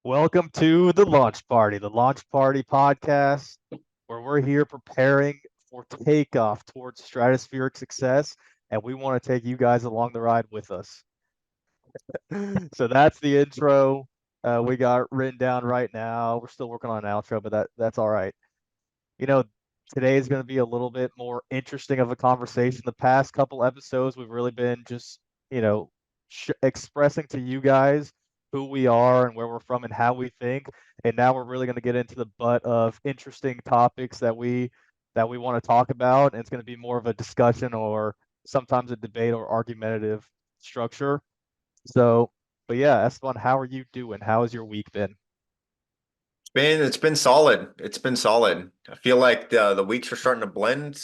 Welcome to the Launch Party podcast, where we're here preparing for takeoff towards stratospheric success, and we want to take you guys along the ride with us. So that's the intro we got written down right now. We're still working on an outro, but that's all right. You know, Today is going to be a little bit more interesting of a conversation. The past couple episodes, we've really been just, you know, expressing to you guys who we are and where we're from and how we think. And now we're really going to get into the butt of interesting topics that we want to talk about. And it's going to be more of a discussion or sometimes a debate or argumentative structure. So, but yeah, Esteban, how are you doing? How has your week been? It's been solid. It's been solid. I feel like the weeks are starting to blend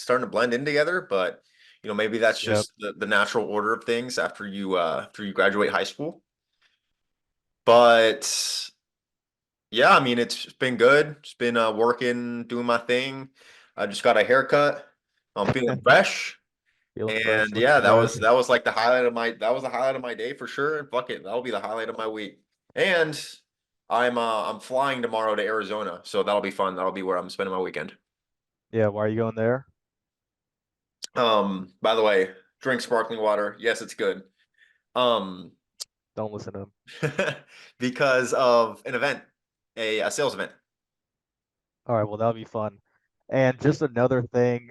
in together, but maybe that's Yep. just the natural order of things after you graduate high school. But yeah, I mean it's been good. It's been working, doing my thing. I just got a haircut. I'm feeling fresh. Feeling fresh, And looking yeah, that good. was that was like the highlight of my day for sure. And fuck it, that'll be the highlight of my week. And I'm flying tomorrow to Arizona, so that'll be fun. That'll be where I'm spending my weekend. Yeah, why are you going there? By the way, drink sparkling water. Yes, it's good. Um, Don't listen to him. because of an event, a sales event. All right, well, that'll be fun. And just another thing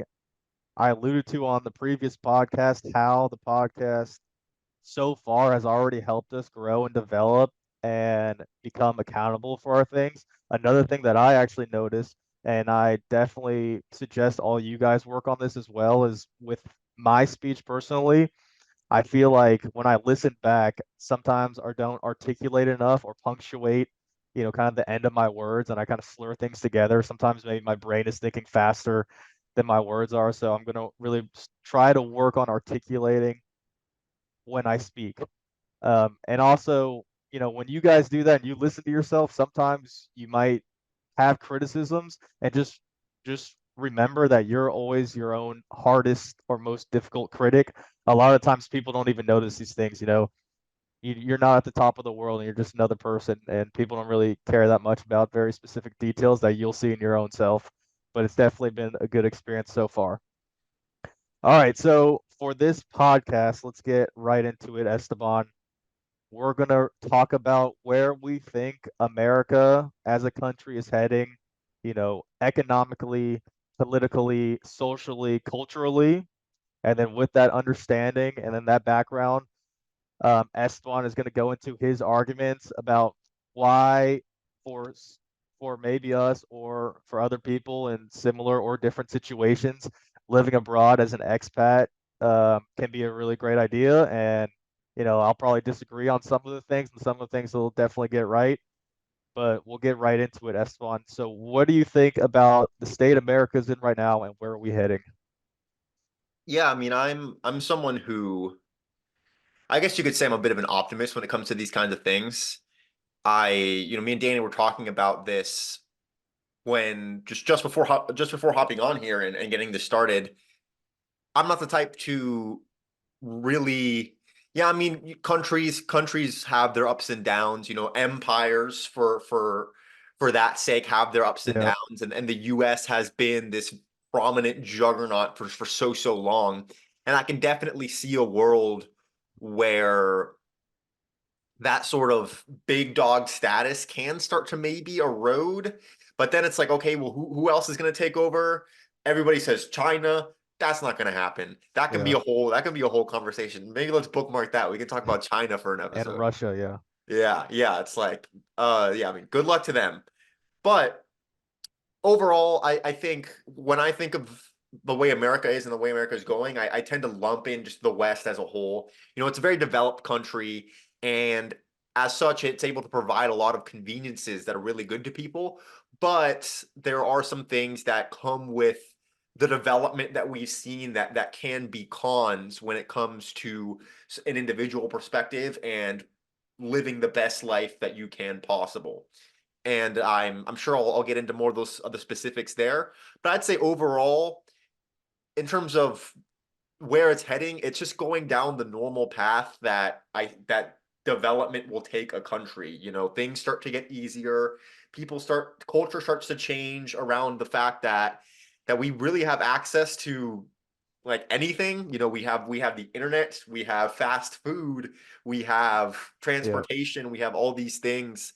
I alluded to on the previous podcast, how the podcast so far has already helped us grow and develop and become accountable for our things. Another thing that I actually noticed, and I definitely suggest all you guys work on this as well, is with my speech personally. I feel like when I listen back, sometimes I don't articulate enough or punctuate, kind of the end of my words, and I kind of slur things together. Sometimes maybe my brain is thinking faster than my words are, so I'm gonna really try to work on articulating when I speak. And also, when you guys do that and you listen to yourself, sometimes you might have criticisms, and just remember that you're always your own hardest or most difficult critic. A lot of times people don't even notice these things. You're not at the top of the world and you're just another person, and people don't really care that much about very specific details that you'll see in your own self. But it's definitely been a good experience so far. All right, so for this podcast, let's get right into it, Esteban. We're going to talk about where we think America as a country is heading, economically, politically, socially, culturally. And then with that understanding and then that background, Esteban is going to go into his arguments about why, for for maybe us or for other people in similar or different situations, living abroad as an expat can be a really great idea. And I'll probably disagree on some of the things, and some of the things he'll definitely get right. But we'll get right into it, Esteban. So, what do you think about the state America's in right now, and where are we heading? Yeah, I mean, I'm someone who I guess you could say I'm a bit of an optimist when it comes to these kinds of things. Me and Danny were talking about this when just before hopping on here and getting this started. I'm not the type to really, yeah, I mean, countries have their ups and downs. Empires for that sake have their ups and Yeah, downs, and the U.S. has been this prominent juggernaut for so long, and I can definitely see a world where that sort of big dog status can start to maybe erode. But then it's like, okay, well, who else is going to take over? Everybody says China. That's not going to happen. yeah, That can be a whole conversation. Maybe let's bookmark that. We can talk about China for an and episode. Russia, yeah, Yeah, yeah. It's like, yeah. I mean, good luck to them. But overall, I think when I think of the way America is and the way America is going, I tend to lump in just the West as a whole. It's a very developed country, and as such, it's able to provide a lot of conveniences that are really good to people. But there are some things that come with the development that we've seen that can be cons when it comes to an individual perspective and living the best life that you can possible. And I'm sure I'll get into more of those other specifics there. But I'd say overall, in terms of where it's heading, it's just going down the normal path that development will take a country. You know, things start to get easier. Culture starts to change around the fact that we really have access to like anything. You know, we have the internet, we have fast food, we have Yeah. transportation, we have all these things,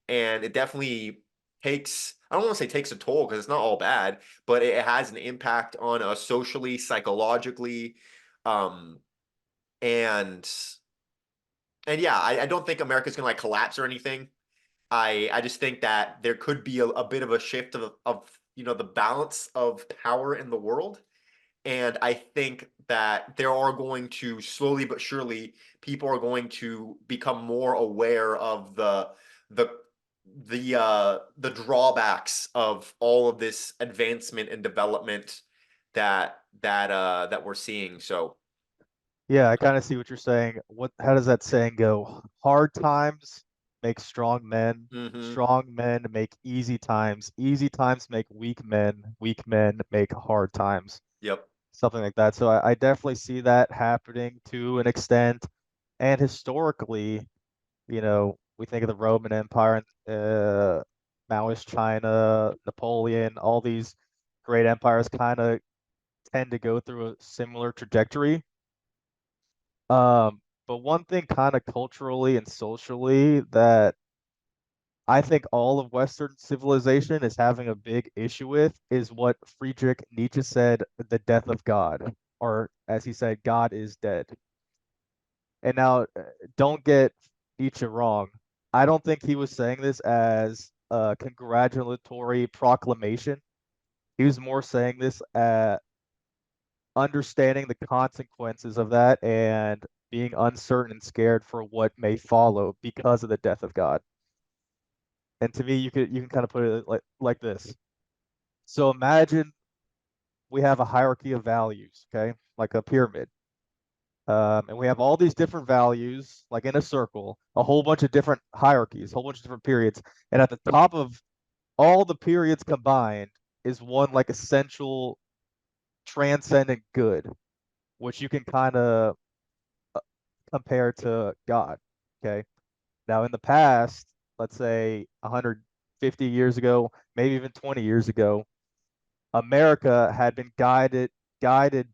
and it definitely takes. I don't want to say takes a toll because it's not all bad, but it has an impact on us socially, psychologically, um, and and yeah, I don't think America's gonna like collapse or anything. I just think that there could be a bit of a shift of you know the balance of power in the world. And I think that there are going to slowly but surely people are going to become more aware of the the drawbacks of all of this advancement and development that we're seeing. So Yeah, I kind of see what you're saying. How does that saying go? Hard times make mhm, strong men make easy times make weak men make hard times, yep. something like that. So I definitely see that happening to an extent. And historically, we think of the Roman Empire, Maoist China, Napoleon, all these great empires kind of tend to go through a similar trajectory. But one thing kind of culturally and socially that I think all of Western civilization is having a big issue with is what Friedrich Nietzsche said, the death of God, or as he said, God is dead. And now, don't get Nietzsche wrong. I don't think he was saying this as a congratulatory proclamation. He was more saying this understanding the consequences of that and being uncertain and scared for what may follow because of the death of God. And to me, you can kind of put it like this. So imagine we have a hierarchy of values, okay, like a pyramid. And we have all these different values, like in a circle, a whole bunch of different hierarchies, a whole bunch of different periods. And at the top of all the periods combined is one like essential transcendent good, which you can kind of compare to God. Okay. Now, in the past, let's say 150 years ago, maybe even 20 years ago, America had been guided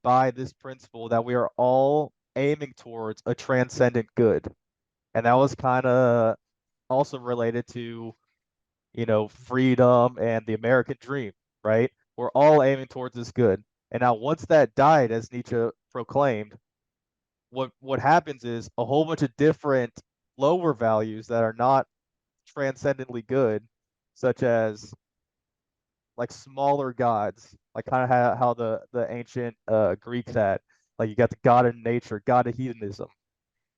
by this principle that we are all aiming towards a transcendent good. And that was kind of also related to, freedom and the American dream, right? We're all aiming towards this good. And now once that died, as Nietzsche proclaimed, what happens is a whole bunch of different lower values that are not transcendently good, such as like smaller gods, like kind of how the ancient Greeks had. Like you got the god of nature, god of hedonism,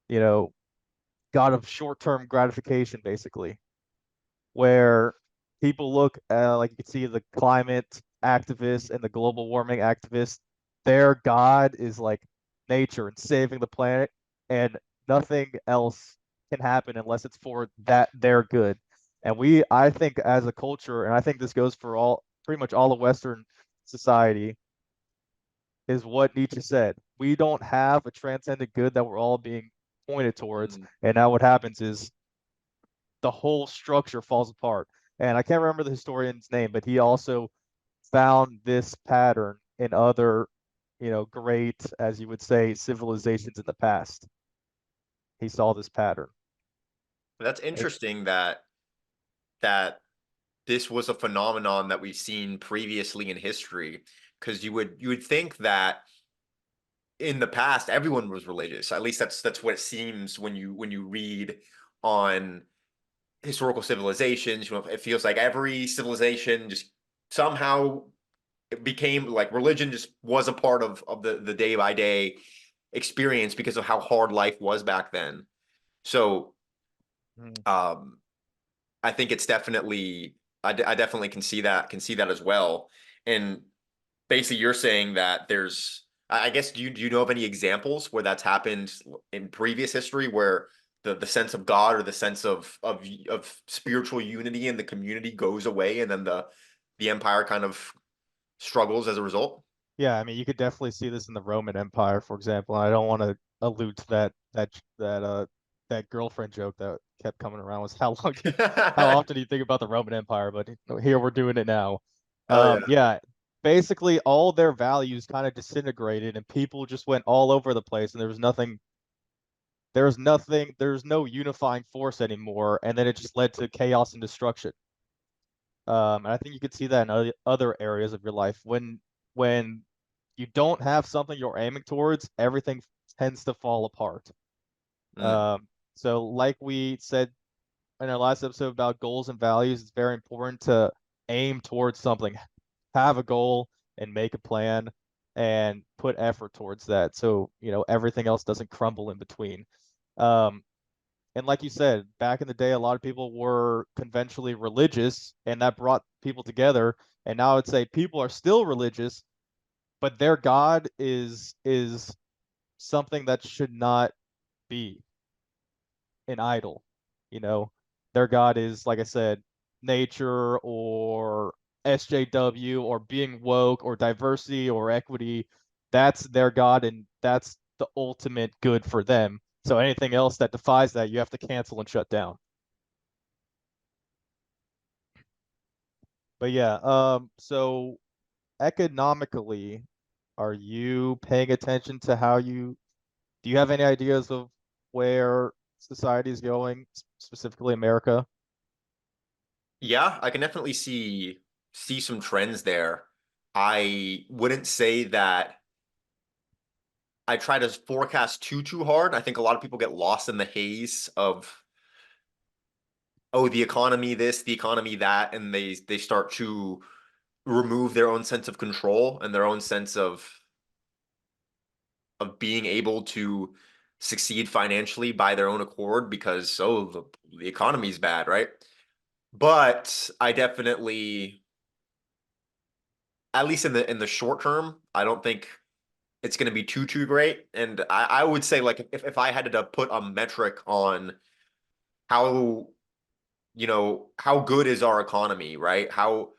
you know, god of short-term gratification, basically, where people look like you can see the climate activists and the global warming activists, their god is like nature and saving the planet, and nothing else can happen unless it's for that their good. And I think as a culture, and I think this goes for pretty much all of Western society, is what Nietzsche said. We don't have a transcendent good that we're all being pointed towards. Mm. And now what happens is the whole structure falls apart. And I can't remember the historian's name, but he also found this pattern in other, great, as you would say, civilizations in the past. He saw this pattern. That's It, interesting that this was a phenomenon that we've seen previously in history because you would think that in the past everyone was religious. At least that's what it seems when you read on historical civilizations. You know, it feels like every civilization just somehow it became like religion just was a part of the day by day experience because of how hard life was back then. So mm, um I think it's definitely I definitely can see that as well. And basically, you're saying that there's I guess do you know of any examples where that's happened in previous history where the sense of God or the sense of spiritual unity in the community goes away and then the empire kind of struggles as a result? yeah, I mean, you could definitely see this in the Roman Empire, for example. And I don't want to allude to that. that girlfriend joke that kept coming around was how often do you think about the Roman Empire? But here we're doing it now. Oh yeah. Yeah, basically all their values kind of disintegrated and people just went all over the place and there's no unifying force anymore, and then it just led to chaos and destruction. And I think you could see that in other areas of your life. When you don't have something you're aiming towards, everything tends to fall apart. Mm, Um, so like we said in our last episode about goals and values, it's very important to aim towards something, have a goal and make a plan and put effort towards that. So, everything else doesn't crumble in between. Um, and like you said, back in the day, a lot of people were conventionally religious, and that brought people together. And now I'd say people are still religious, but their God is something that should not be an idol. You know, their God is, like I said, nature or SJW or being woke or diversity or equity. That's their God, and that's the ultimate good for them. So anything else that defies that, you have to cancel and shut down. But yeah, so economically, are you paying attention to do you have any ideas of where society is going, specifically America? yeah, I can definitely see some trends there. I wouldn't say that I try to forecast too hard. I think a lot of people get lost in the haze of, oh, the economy this, the economy that, and they start to remove their own sense of control and their own sense of being able to succeed financially by their own accord because, oh, the economy is bad, right? But I definitely, at least in the short term, I don't think it's going to be too great. And I would say, like, if I had to put a metric on how, how good is our economy, right? How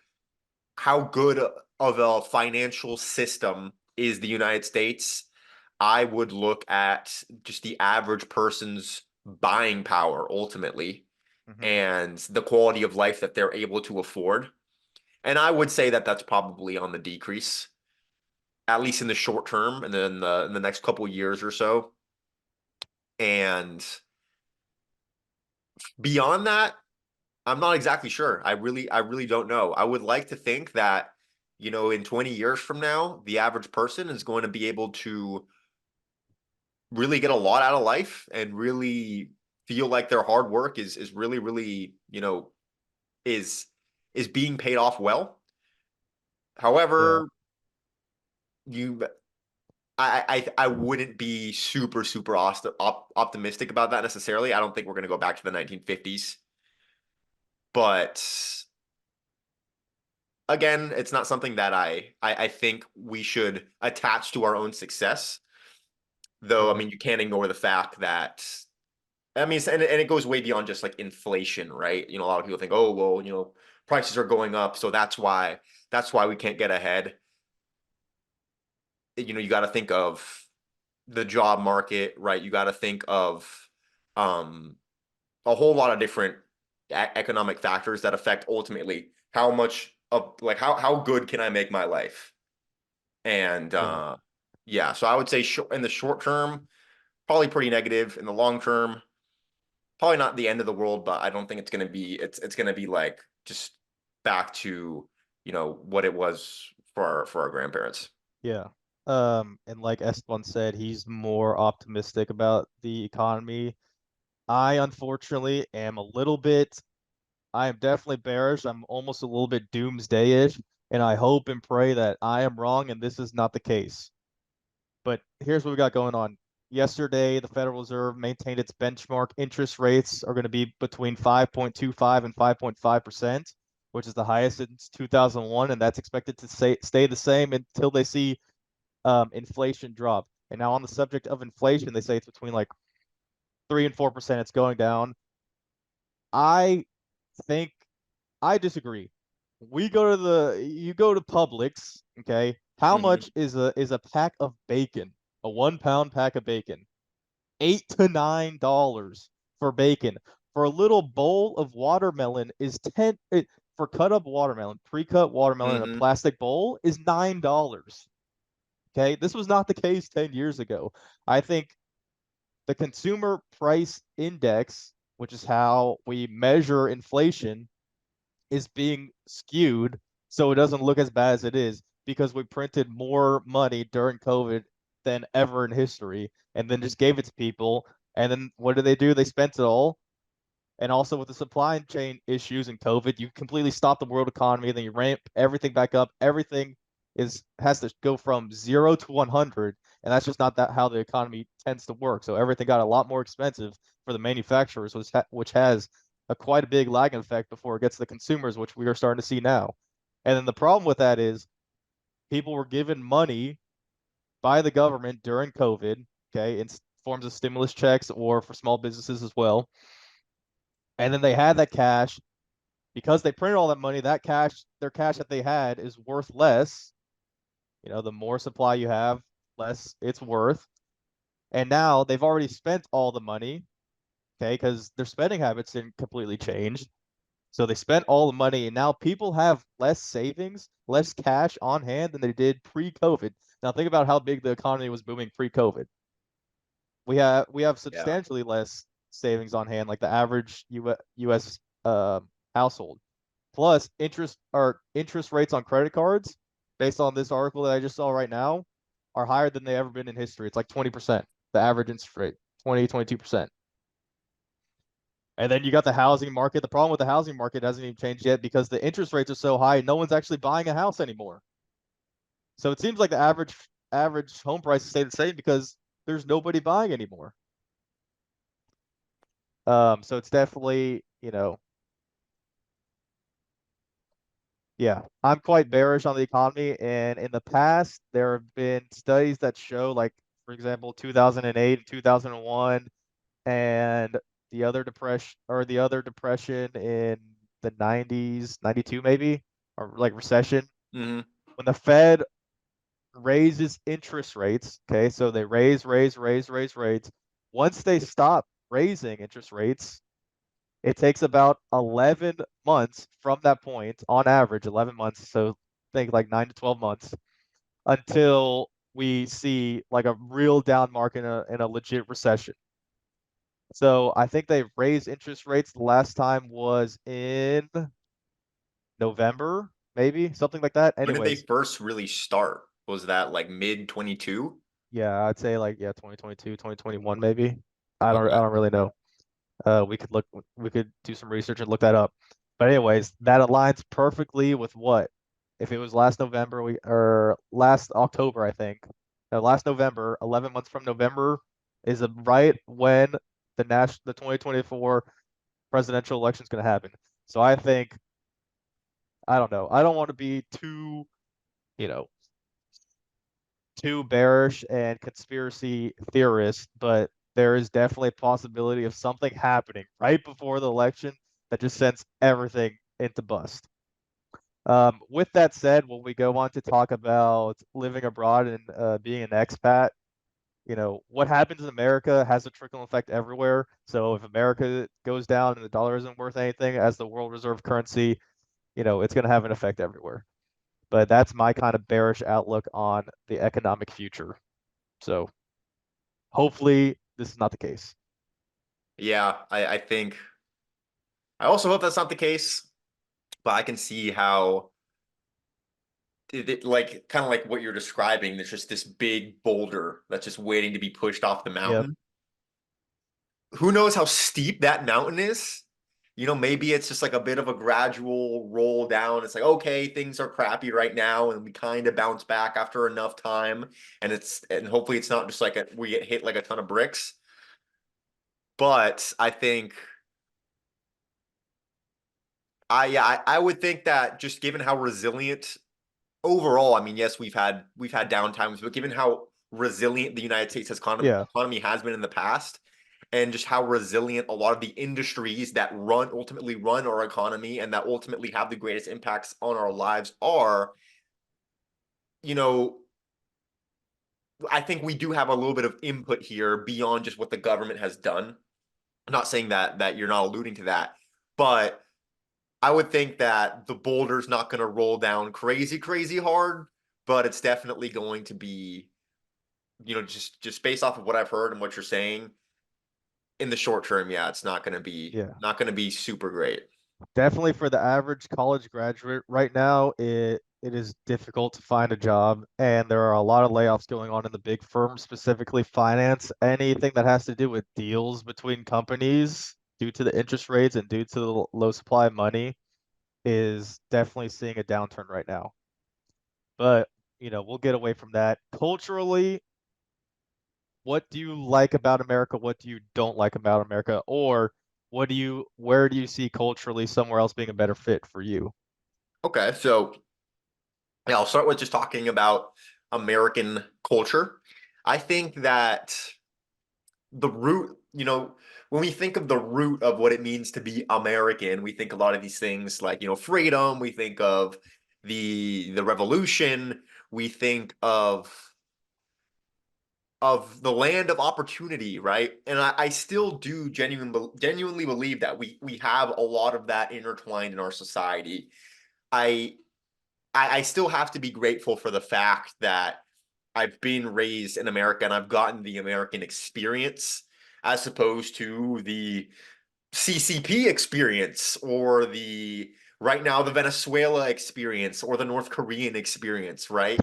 good of a financial system is the United States? I would look at just the average person's buying power ultimately Hmm. and the quality of life that they're able to afford. And I would say that that's probably on the decrease, at least in the short term, and then in the next couple of years or so. And beyond that, I'm not exactly sure. I really don't know. I would like to think that, in 20 years from now, the average person is going to be able to really get a lot out of life and really feel like their hard work is really, is is being paid off well. Yeah. However, you I wouldn't be super optimistic about that necessarily. I don't think we're going to go back to the 1950s, but again, it's not something that I think we should attach to our own success. Though, I Yeah. mean, you can't ignore the fact that, I mean, and it goes way beyond just like inflation, right? A lot of people think, oh, well, prices are going up, so that's why we can't get ahead. You got to think of the job market, right? You got to think of um, a whole lot of different economic factors that affect ultimately how much of, like, how good can I make my life? And Yeah. yeah, so I would say in the short term, probably pretty negative. In the long term, probably not the end of the world, but I don't think it's gonna be like just back to what it was for our grandparents. Yeah. And like Esteban said, he's more optimistic about the economy. I unfortunately am a little bit, I am definitely bearish. I'm almost a little bit doomsday-ish, and I hope and pray that I am wrong and this is not the case. But here's what we got going on. Yesterday, the Federal Reserve maintained its benchmark interest rates are going to be between 5.25 and 5.5%, which is the highest since 2001, and that's expected to stay the same until they see inflation drop. And now on the subject of inflation, they say it's between like 3 and 4%. It's going down. I think I disagree. You go to Publix, okay? How Hmm. much is a pack of bacon? A 1 pound pack of bacon? $8 to $9. for bacon. For a little bowl of watermelon is 10 for cut up watermelon, pre-cut watermelon in a Hmm. plastic bowl is $9. Okay? This was not the case 10 years ago. I think the consumer price index, which is how we measure inflation, is being skewed so it doesn't look as bad as it is because we printed more money during COVID than ever in history and then just gave it to people. And then what did they do? They spent it all. And also with the supply chain issues and COVID, you completely stop the world economy, then you ramp everything back up. Everything is has to go from 0 to 100, and that's just not that how the economy tends to work. So everything got a lot more expensive for the manufacturers, which has a quite a big lagging effect before it gets to the consumers, which we are starting to see now. And then the problem with that is people were given money by the government during COVID, okay, in forms of stimulus checks or for small businesses as well. And then they had that cash because they printed all that money, that cash, their cash that they had is worth less. You know, the more supply you have, less it's worth. And now they've already spent all the money, okay, because their spending habits didn't completely change. So they spent all the money, and now people have less savings, less cash on hand than they did pre-COVID. Now think about how big the economy was booming pre-COVID. We have Yeah. substantially less savings on hand, like the average U.S. Household. Plus, interest rates on credit cards, based on this article that I just saw right now, are higher than they ever been in history. It's like 20%, the average interest rate, 22%. And then you got the housing market. The problem with the housing market hasn't even changed yet because the interest rates are so high, no one's actually buying a house anymore. So it seems like the average home prices stay the same because there's nobody buying anymore. So it's definitely, yeah, I'm quite bearish on the economy. And in the past, there have been studies that show, like, for example, 2008 and 2001, and the other depression in the 90s, 92 maybe, or like recession, Hmm. when the Fed raises interest rates, okay, so they raise rates. Once they stop raising interest rates, it takes about 11 months from that point, on average, 11 months. So think like 9 to 12 months until we see like a real down market in a legit recession. So I think they raised interest rates the last time was in November, maybe something like that. When did they Anyways, first really start? Was that like mid 22? yeah, I'd say like, yeah, 2022, 2021 maybe. I Okay. don't really know. We could do some research and look that up. But anyways, that aligns perfectly with what? If it was last November, or last October, I think. No, last November, 11 months from November is right when the 2024 presidential election is going to happen. So I think, I don't know. I don't want to be you know, too bearish and conspiracy theorist, but there is definitely a possibility of something happening right before the election that just sends everything into bust. With that said, when we go on to talk about living abroad and being an expat, what happens in America has a trickle effect everywhere. So if America goes down and the dollar isn't worth anything as the world reserve currency, it's going to have an effect everywhere. But that's my kind of bearish outlook on the economic future. So hopefully this is not the case. Yeah, I think I also hope that's not the case, but I can see how like kind of like what you're describing, there's just this big boulder that's just waiting to be pushed off the Yep. mountain. Who knows how steep that mountain is? Maybe it's just like a bit of a gradual roll down. It's like, okay, things are crappy right now, and we kind of bounce back after enough time. And hopefully it's not just like we get hit like a ton of bricks. But I think I would think that just given how resilient overall, I mean, yes, we've had downtimes, but given how resilient the United States Yeah. economy has been in the past, and just how resilient a lot of the industries that ultimately run our economy and that ultimately have the greatest impacts on our lives are, you know, I think we do have a little bit of input here beyond just what the government has done. I'm not saying that you're not alluding to that, but I would think that the boulder's not going to roll down crazy, crazy hard, but it's definitely going to be, just based off of what I've heard and what you're saying in the short term, yeah, it's Yeah. not going to be super great. Definitely for the average college graduate right now, it is difficult to find a job, and there are a lot of layoffs going on in the big firms, specifically finance. Anything that has to do with deals between companies due to the interest rates and due to the low supply of money is definitely seeing a downturn right now. But, we'll get away from that. Culturally, what do you like about America? What do you don't like about America? Or where do you see culturally somewhere else being a better fit for you? Okay, so yeah, I'll start with just talking about American culture. I think that the root, when we think of the root of what it means to be American, we think a lot of these things like, freedom, we think of the revolution, we think of the land of opportunity, right? And I still do genuinely believe that we have a lot of that intertwined in our society. I I still have to be grateful for the fact that I've been raised in America and I've gotten the American experience as opposed to the CCP experience or the right now the Venezuela experience or the North Korean experience, right?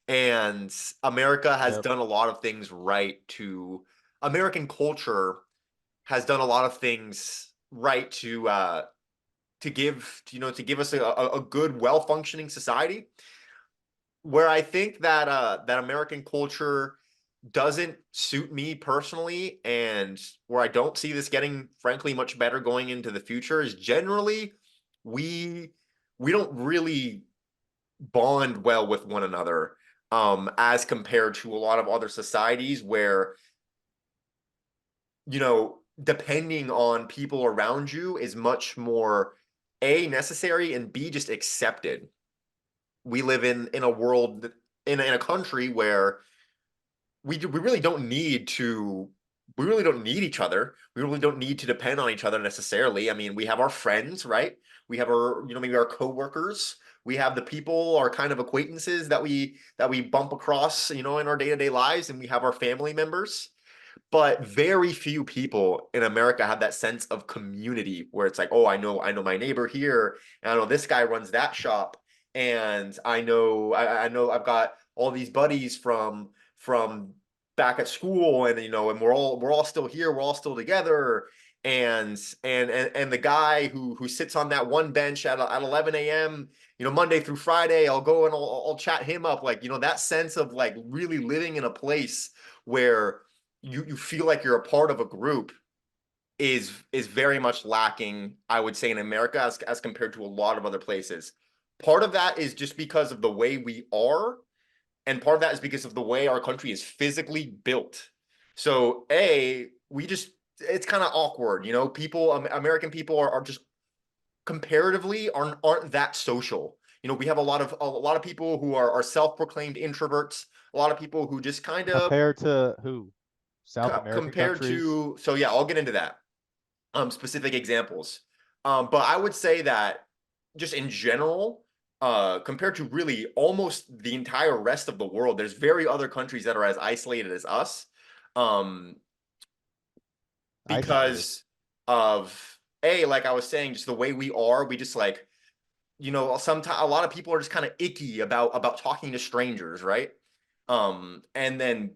And America has Yep. done a lot of things right to American culture has done a lot of things right to give us a good, well functioning society. Where I think that American culture doesn't suit me personally, and where I don't see this getting, frankly, much better going into the future is generally we we don't really bond well with one another, as compared to a lot of other societies where depending on people around you is much more A, necessary, and B, just accepted. We live in a world, in a country where we really don't need to we really don't need each other. We really don't need to depend on each other necessarily. I mean, we have our friends, right? We have our, maybe our coworkers. We have the people, our kind of acquaintances that we bump across, in our day-to-day lives, and we have our family members. But very few people in America have that sense of community where it's like, oh, I know my neighbor here, and I know this guy runs that shop, and I know I've got all these buddies from back at school, and and we're all still here, we're all still together, and the guy who sits on that one bench at 11 a.m. Monday through Friday, I'll go and I'll chat him up, like that sense of like really living in a place where you feel like you're a part of a group is very much lacking, I would say, in America as compared to a lot of other places. Part of that is just because of the way we are, and part of that is because of the way our country is physically built. So, we just it's kind of awkward, people, American people are just comparatively aren't that social. We have a lot of people who are self-proclaimed introverts, a lot of people who just kind of Compared to who? South American compared countries? to, so yeah, I'll get into that, specific examples, but I would say that just in general, compared to really almost the entire rest of the world, there's very other countries that are as isolated as us, um Isolated. because of, like I was saying, just the way we are, we just like, sometimes a lot of people are just kind of icky about talking to strangers, right? And then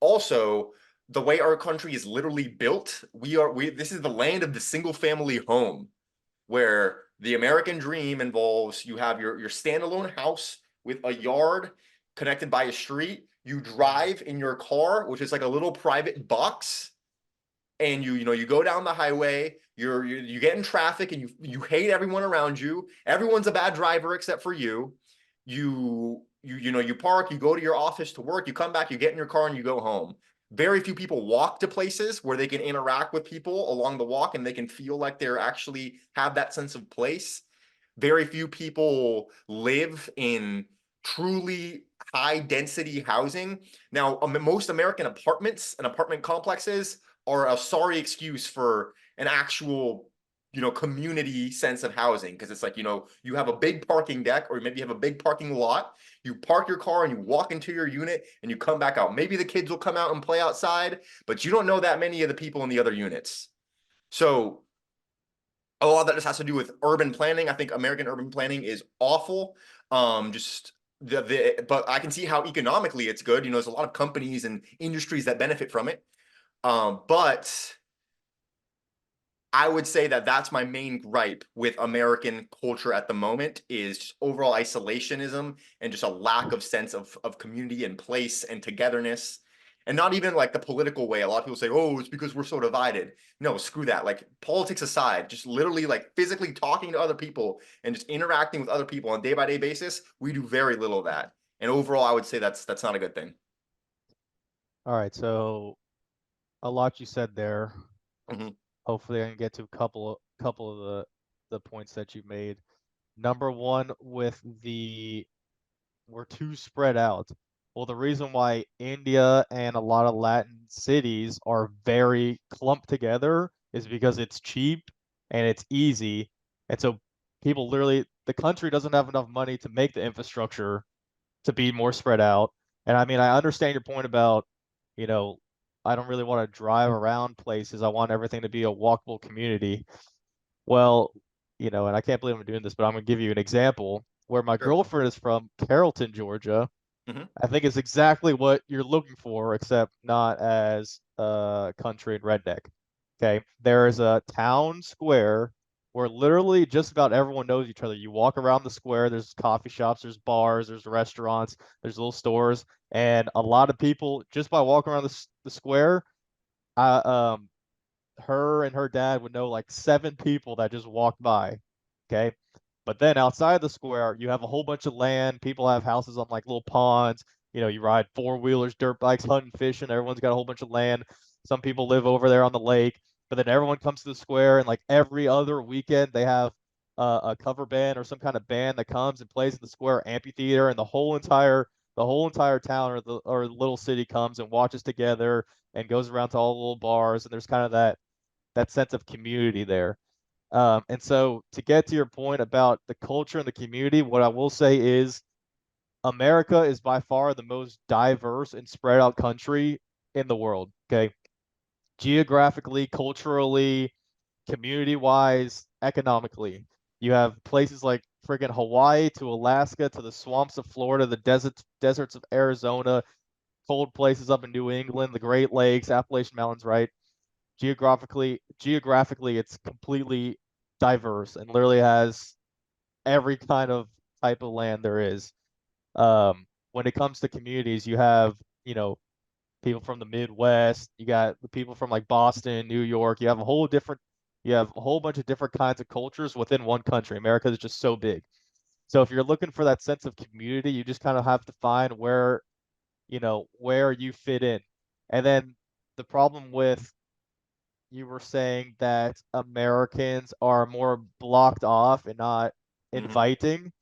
also, the way our country is literally built, we this is the land of the single family home, where the American dream involves you have your standalone house with a yard connected by a street. You drive in your car, which is like a little private box, and you go down the highway, you get in traffic, and you hate everyone around you. Everyone's a bad driver except for you. You park, you go to your office to work, you come back, you get in your car, and you go home. Very few people walk to places where they can interact with people along the walk and they can feel like they're actually have that sense of place. Very few people live in truly high density housing. Now, most American apartments and apartment complexes are a sorry excuse for an actual, community sense of housing. Because it's like, you have a big parking deck, or maybe you have a big parking lot. You park your car and you walk into your unit and you come back out. Maybe the kids will come out and play outside, but you don't know that many of the people in the other units. So a lot of that just has to do with urban planning. I think American urban planning is awful. Just but I can see how economically it's good. There's a lot of companies and industries that benefit from it. But I would say that that's my main gripe with American culture at the moment is just overall isolationism and just a lack of sense of community and place and togetherness. And not even like the political way. A lot of people say, oh, it's because we're so divided. No, screw that. Like politics aside, just literally like physically talking to other people and just interacting with other people on a day-by-day basis, we do very little of that. And overall, I would say that's not a good thing. All right, so a lot you said there. Mhm. Hopefully, I can get to a couple of the points that you made. Number one, with the we're too spread out. Well, the reason why India and a lot of Latin cities are very clumped together is because it's cheap and it's easy. And so people literally, the country doesn't have enough money to make the infrastructure to be more spread out. And I mean, I understand your point about, you know, I don't really want to drive around places. I want everything to be a walkable community. Well, and I can't believe I'm doing this, but I'm gonna give you an example where my Sure. girlfriend is from Carrollton, Georgia. Mhm. I think it's exactly what you're looking for, except not as country and redneck. Okay, there is a town square where literally just about everyone knows each other. You walk around the square, there's coffee shops, there's bars, there's restaurants, there's little stores, and a lot of people just by walking around the square, uh, um, her and her dad would know like 7 people that just walked by. Okay. But then outside the square, you have a whole bunch of land. People have houses on like little ponds. You ride four-wheelers, dirt bikes, hunting, fishing. Everyone's got a whole bunch of land. Some people live over there on the lake. But then everyone comes to the square, and like every other weekend, they have a cover band or some kind of band that comes and plays in the square amphitheater, and the whole entire town or little city comes and watches together and goes around to all the little bars. And there's kind of that sense of community there. And so to get to your point about the culture and the community, what I will say is America is by far the most diverse and spread out country in the world. Okay. Geographically, culturally, community wise, economically. You have places like friggin' Hawaii to Alaska to the swamps of Florida, the deserts of Arizona, cold places up in New England, the Great Lakes, Appalachian Mountains, right? Geographically it's completely diverse and literally has every kind of type of land there is. When it comes to communities, you have, people from the Midwest, you got the people from like Boston, New York. You have a whole bunch of different kinds of cultures within one country. America is just so big. So if you're looking for that sense of community, you just kind of have to find where you fit in. And then the problem with you were saying that Americans are more blocked off and not Mhm. inviting.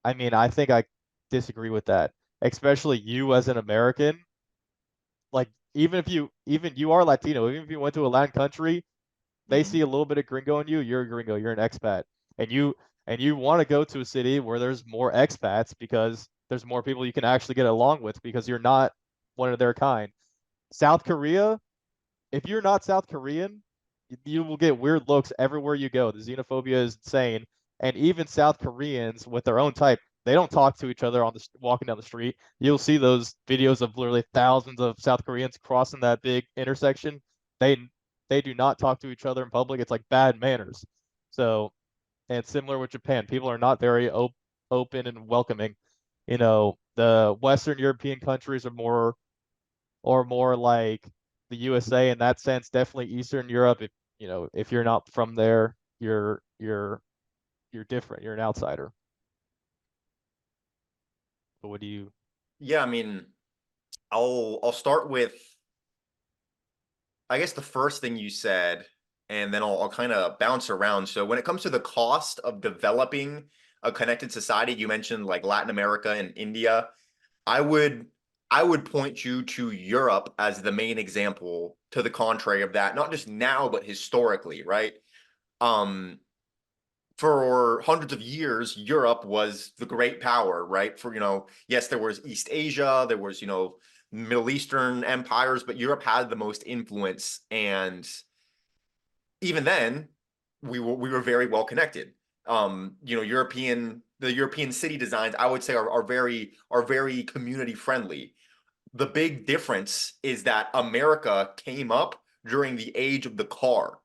I mean, I think I disagree with that. Especially you as an American, like even you are Latino, even if you went to a Latin country, they see Mhm. a little bit of gringo in you, you're a gringo, you're an expat. And you want to go to a city where there's more expats because there's more people you can actually get along with because you're not one of their kind. South Korea, if you're not South Korean, you will get weird looks everywhere you go. The xenophobia is insane, and even South Koreans with their own type, they don't talk to each other on the walking down the street. You'll see those videos of literally thousands of South Koreans crossing that big intersection. They they do not talk to each other in public. It's like bad manners. So, and similar with Japan, people are not very open and welcoming. The Western European countries are more like the USA in that sense. Definitely Eastern Europe. If you're not from there, you're different. You're an outsider. But what do you? Yeah, I mean, I'll start with, I guess, the first thing you said, and then I'll kind of bounce around. So when it comes to the cost of developing a connected society, you mentioned like Latin America and India. I would I would point you to Europe as the main example to the contrary of that, not just now, but historically, right? Um, for hundreds of years, Europe was the great power, right? For, yes, there was East Asia, there was, Middle Eastern empires, but Europe had the most influence. And even then, we were very well connected. The European city designs, I would say, are very community friendly. The big difference is that America came up during the age of the car.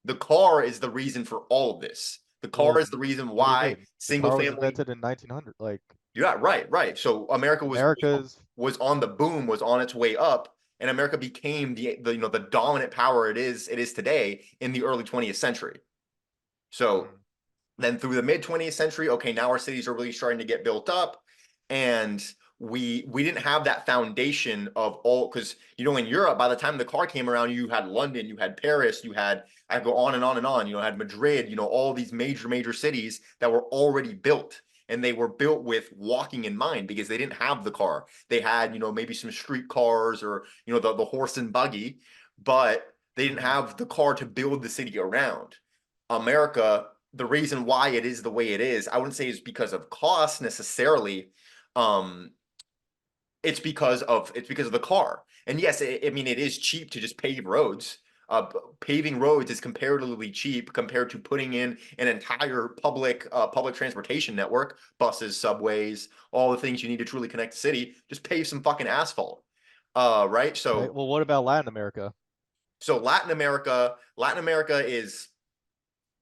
The car is the reason for all of this. The car Well, is the reason what do you why mean? The single car was family. invented in 1900. Like Yeah, right, right. So America America's. was on the boom, was on its way up, and America became the dominant power it is today in the early 20th century. So Mhm. then through the mid 20th century, okay, now our cities are really starting to get built up, and we didn't have that foundation of all, because in Europe, by the time the car came around, you had London, you had Paris, you had, I go on and on and on, had Madrid, all these major cities that were already built. And they were built with walking in mind because they didn't have the car. They had, maybe some street cars or, the horse and buggy, but they didn't Mhm. have the car to build the city around. America, the reason why it is the way it is, I wouldn't say is because of cost necessarily. Um, it's because of the car. And yes, I mean it is cheap to just pave roads. Paving roads is comparatively cheap compared to putting in an entire public transportation network, buses, subways, all the things you need to truly connect the city. Just pave some fucking asphalt. Right? Okay. Well, what about Latin America? So Latin America is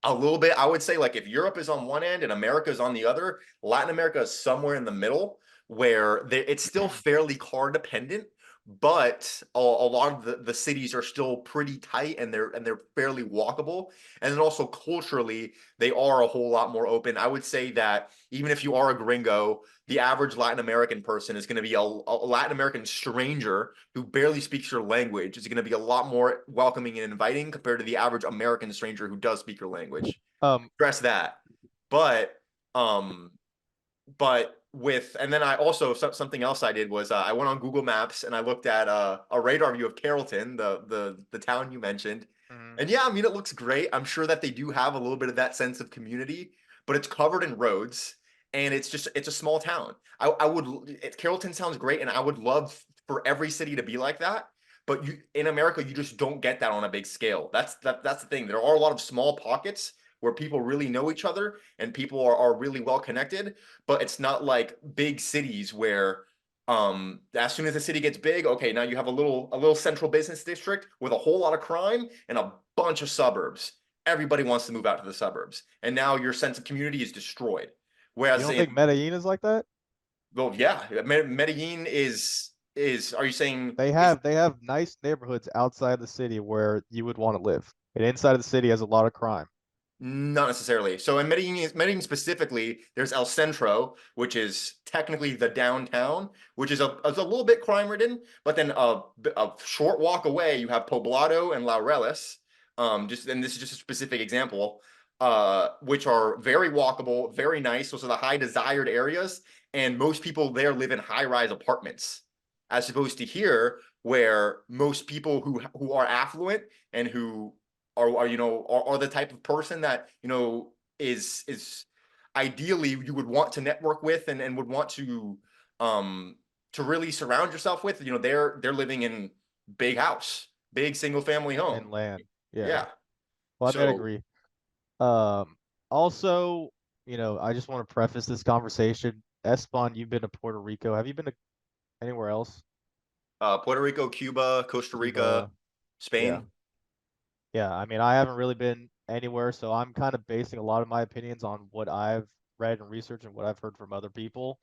a little bit. I would say, like, if Europe is on one end and America is on the other, Latin America is somewhere in the middle where it's still fairly car dependent, but a lot of the cities are still pretty tight and they're fairly walkable. And then also culturally, they are a whole lot more open. I would say that even if you are a gringo, the average Latin American person is going to be a Latin American stranger who barely speaks your language is going to be a lot more welcoming and inviting compared to the average American stranger who does speak your language. Um, Stress that. But um and then I also, something else I did was, I went on Google Maps and I looked at a radar view of Carrollton, the town you mentioned. mhm. And yeah, I mean it looks great. I'm sure that they do have a little bit of that sense of community, but it's covered in roads and it's a small town. Carrollton sounds great and I would love for every city to be like that. But in America, you just don't get that on a big scale. That's the thing. There are a lot of small pockets where people really know each other and people are really well connected, but it's not like big cities where, as soon as the city gets big, okay, now you have a little central business district with a whole lot of crime and a bunch of suburbs. Everybody wants to move out to the suburbs, and now your sense of community is destroyed. You Whereas don't think in Medellin is like that? well, yeah, Medellin is are you saying They is have they have nice neighborhoods outside the city where you would want to live, and inside of the city has a lot of crime. Not necessarily. So in Medellin specifically, there's El Centro, which is technically the downtown, which is a little bit crime ridden. But then a short walk away, you have Poblado and Laureles. And this is just a specific example, which are very walkable, very nice. Those are the high desired areas, and most people there live in high-rise apartments, as opposed to here, where most people who are affluent and who are the type of person that is ideally you would want to network with and would want um to really surround yourself with. They're living in big house, big single family And home. land. Yeah. Yeah. Well, I mean, I So agree. Um, Also, I just want to preface this conversation. Espan, you've been to Puerto Rico. Have you been to anywhere else? Puerto Rico, Cuba, Costa Rica, Cuba? Yeah. Spain. Yeah. I mean, I haven't really been anywhere, so I'm kind of basing a lot of my opinions on what I've read and researched and what I've heard from other people.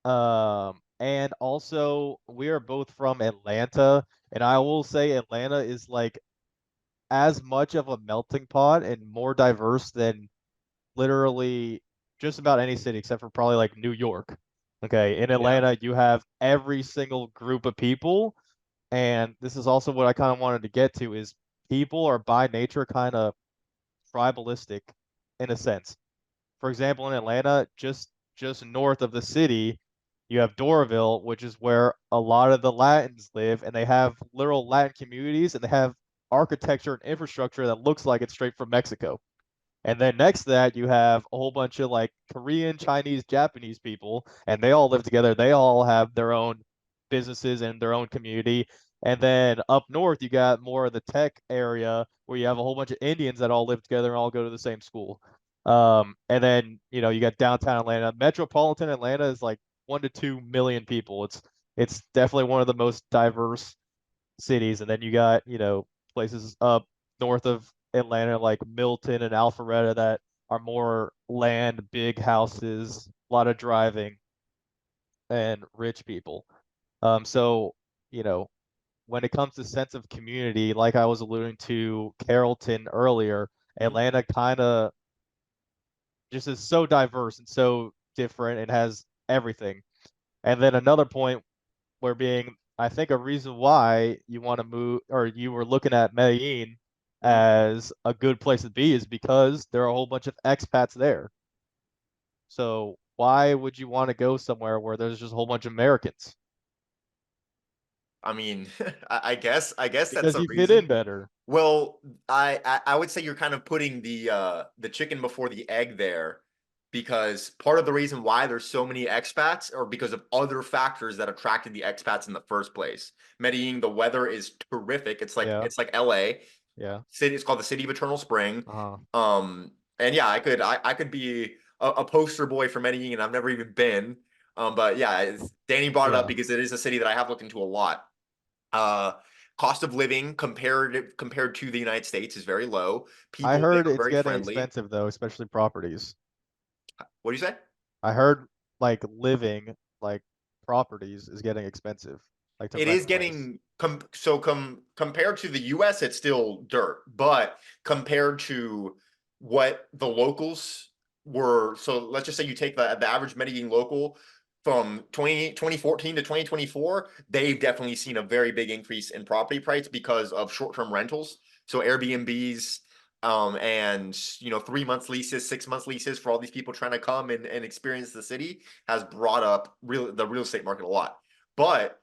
And also we are both from Atlanta, and I will say Atlanta is like as much of a melting pot and more diverse than literally just about any city except for probably like New York. Okay, in Yeah. Atlanta, you have every single group of people, and this is also what I kind of wanted to get to is people are by nature kind of tribalistic in a sense. For example, in Atlanta, just north of the city, You have Doraville, which is where a lot of the Latins live, and they have literal Latin communities, and they have architecture and infrastructure that looks like it's straight from Mexico. And then next to that, you have a whole bunch of like Korean, Chinese, Japanese people, and they all live together. They all have their own businesses and their own community. And then up north, you got more of the tech area where you have a whole bunch of Indians that all live together and all go to the same school. And then, you got downtown Atlanta. Metropolitan Atlanta is like 1 to 2 million people. It's definitely one of the most diverse cities. And then you got, places up north of Atlanta like Milton and Alpharetta that are more land, big houses, a lot of driving, and rich people. So, you know, when it comes to sense of community, like I was alluding to Carrollton earlier, Mhm. Atlanta kind of just is so diverse and so different and has everything. And then another point where being, I think a reason why you want to move or you were looking at Medellin Mhm. as a good place to be is because there are a whole bunch of expats there. So why would you want to go somewhere where there's just a whole bunch of Americans? I mean, I guess that's Because a you fit in reason. better. Well, I would say you're kind of putting the chicken before the egg there, because part of the reason why there's so many expats are because of other factors that attracted the expats in the first place. Medellin, the weather is terrific. It's like Yeah, it's like LA. yeah. City, it's called the City of Eternal Spring. Uh-huh. And yeah, I could be a poster boy for Medellin, and I've never even been. But yeah, Danny brought it up Yeah. because it is a city that I have looked into a lot. Uh, Cost of living compared to the United States is very low. I People there heard are it's very getting friendly. expensive though, especially properties. What do you say? I heard like living, like properties is getting expensive, like to It rent is a place. getting compared to the US, it's still dirt, but compared to what the locals were, so let's just say you take the average Medellin local from 2014 to 2024, they've definitely seen a very big increase in property price because of short-term rentals. So Airbnbs, and 3 month leases, 6 month leases for all these people trying to come and experience the city has brought up the real estate market a lot. But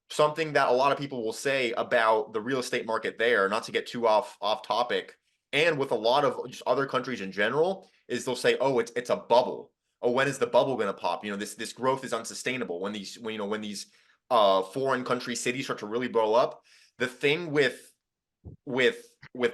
something that a lot of people will say about the real estate market there, not to get too off topic, and with a lot of just other countries in general, is they'll say, "Oh, it's a bubble. Oh, when is the bubble going to pop? This growth is unsustainable when these foreign country cities start to really blow up." The thing with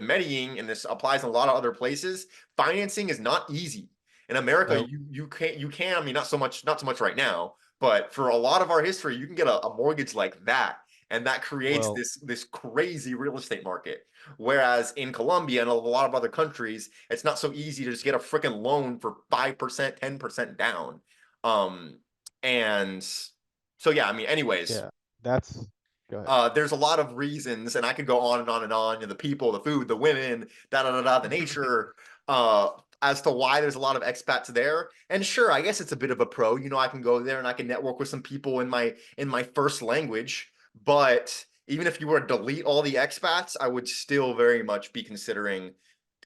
Medellin, and this applies in a lot of other places, financing is not easy. In America, Nope. you can, I mean, not so much right now, but for a lot of our history, you can get a mortgage like that, and that creates Well, this crazy real estate market. Whereas in Colombia and a lot of other countries, it's not so easy to just get a freaking loan for 5%, 10% down. Um, and so yeah, I mean, anyways, yeah. That's Go ahead. there's a lot of reasons, and I could go on and on and on. The people, the food, the women, da da da da, the nature, uh, as to why there's a lot of expats there. And sure, I guess it's a bit of a pro. I can go there and I can network with some people in my first language. But even if you were to delete all the expats, I would still very much be considering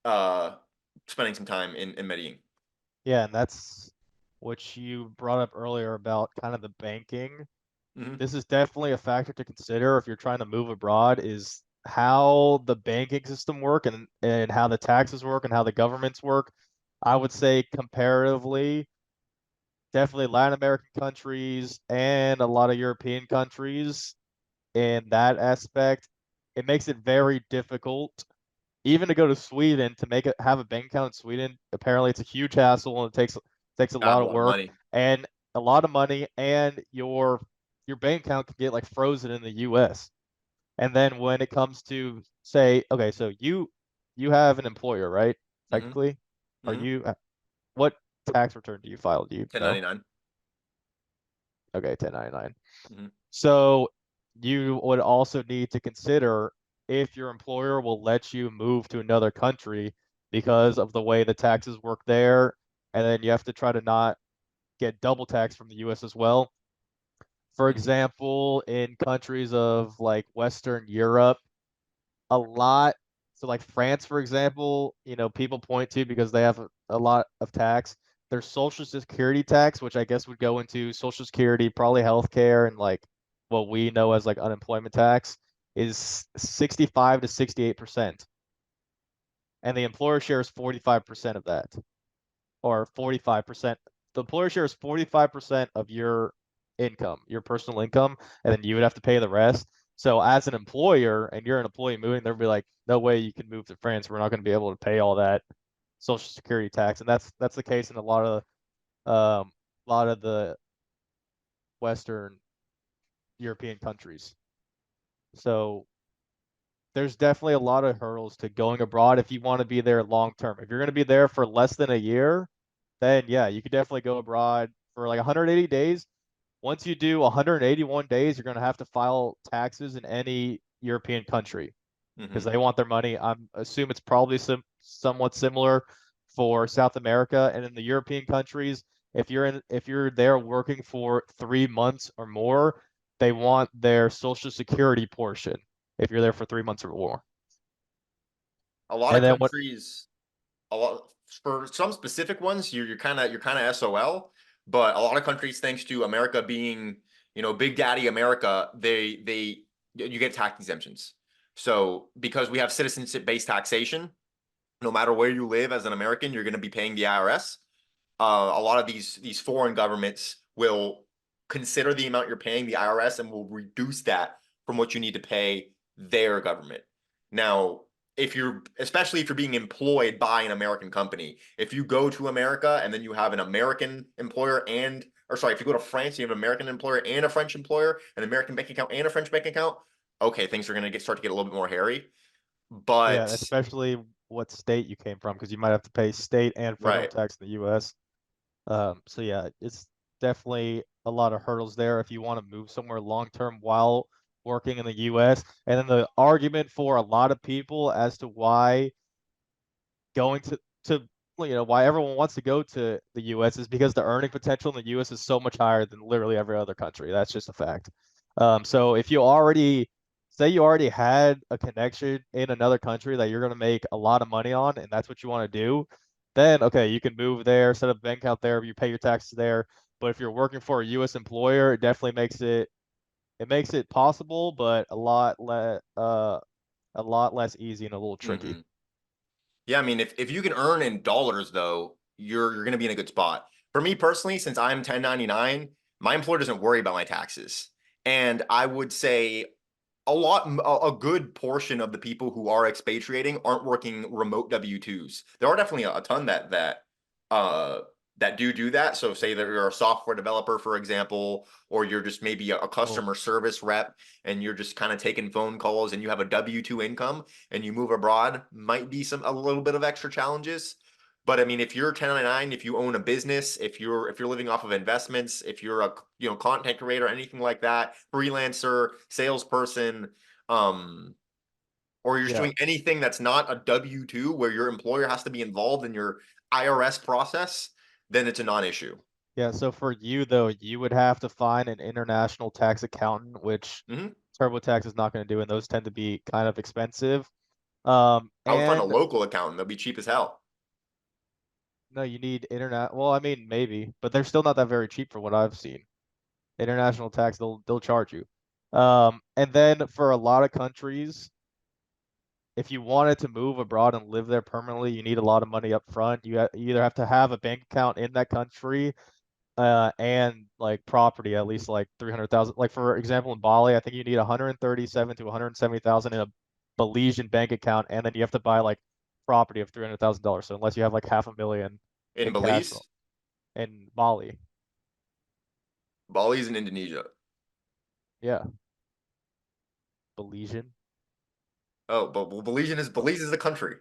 uh, spending some time in Medellin. Yeah, and that's what you brought up earlier about kind of the banking. Hmm. This is definitely a factor to consider if you're trying to move abroad is how the banking system work and how the taxes work and how the governments work. I would say comparatively, definitely Latin American countries and a lot of European countries in that aspect, it makes it very difficult even to go to Sweden to make it have a bank account in Sweden. Apparently, it's a huge hassle and it takes a God, lot a of lot of work money. and a lot of money, and your bank account can get like frozen in the U.S. And then when it comes to say, okay, so you have an employer, right? Hmm. Technically, are Hmm. you what tax return do you file? Do you know? 1099. Okay, 1099. Hmm. So you would also need to consider if your employer will let you move to another country because of the way the taxes work there. And then you have to try to not get double tax from the US as well. For Hmm. example, in countries of like Western Europe, a lot, so like France, for example, people point to because they have a lot of tax. their social security tax, which I guess would go into social security, probably healthcare, and like what we know as like unemployment tax, is 65 to 68%. And the employer shares 45% of that, or 45%. The employer shares 45% of your income, your personal income, and then you would have to pay the rest. So as an employer, and you're an employee moving, they'll be like, no way you can move to France. We're not going to be able to pay all that social security tax. And that's the case in a lot of the Western European countries. So there's definitely a lot of hurdles to going abroad if you want to be there long term. If you're going to be there for less than a year, then yeah, you could definitely go abroad for like 180 days. Once you do 181 days, you're going to have to file taxes in any European country because Hmm. they want their money. I'm assume it's probably somewhat similar for South America and in the European countries. If you're there working for 3 months or more, they want their social security portion if you're there for 3 months or more. A lot of And then what? countries, a lot for some specific ones, you're kind of SOL. But a lot of countries, thanks to America being, Big Daddy America, they you get tax exemptions. So because we have citizenship based taxation, no matter where you live as an American, you're going to be paying the IRS. A lot of these foreign governments will consider the amount you're paying the IRS and will reduce that from what you need to pay their government. Now, if you're especially if you're being employed by an American company, if you go to America and then you have an American employer and or sorry, if you go to France, you have an American employer and a French employer, an American bank account and a French bank account, okay, things are going to start to get a little bit more hairy. Yeah, But especially what state you came from because you might have to pay state and federal right. tax in the U.S. So yeah, it's definitely a lot of hurdles there if you want to move somewhere long term while working in the US. And then the argument for a lot of people as to why going to why everyone wants to go to the US is because the earning potential in the US is so much higher than literally every other country. That's just a fact. So if you already say you already had a connection in another country that you're going to make a lot of money on, and that's what you want to do, then okay, you can move there, set up a bank account there, you pay your taxes there. But if you're working for a US employer, it definitely makes it possible, but a lot less easy and a little tricky. Hmm. Yeah, I mean, if you can earn in dollars though, you're going to be in a good spot. For me personally, since I'm 1099, my employer doesn't worry about my taxes. And I would say a good portion of the people who are expatriating aren't working remote W-2s. There are definitely a ton uh that do that. So say that you're a software developer, for example, or you're just maybe a Oh, customer service rep and you're just kind of taking phone calls and you have a W-2 income and you move abroad, might be a little bit of extra challenges. But I mean, if you're 1099, if you own a business, if you're living off of investments, if you're a content creator, anything like that, freelancer, salesperson, um, or you're just yeah. doing anything that's not a W-2 where your employer has to be involved in your IRS process, then it's a non-issue. Yeah, so for you though, you would have to find an international tax accountant, which Hmm. TurboTax is not going to do, and those tend to be kind of expensive. I would find a And local accountant. That'd be cheap as hell. no, you need internet. Well, I mean, maybe, but they're still not that very cheap for what I've seen. International tax, they'll charge you. And then for a lot of countries, if you wanted to move abroad and live there permanently, you need a lot of money up front. You either have to have a bank account in that country and like property at least like 300,000. Like for example, in Bali, I think you need 137 to 170,000 in a Belizean bank account, and then you have to buy like property of $300,000. So unless you have like half a million In in cash Belize, in Bali, Bali's in Indonesia. yeah, Belizean, Oh, but Belize is a country.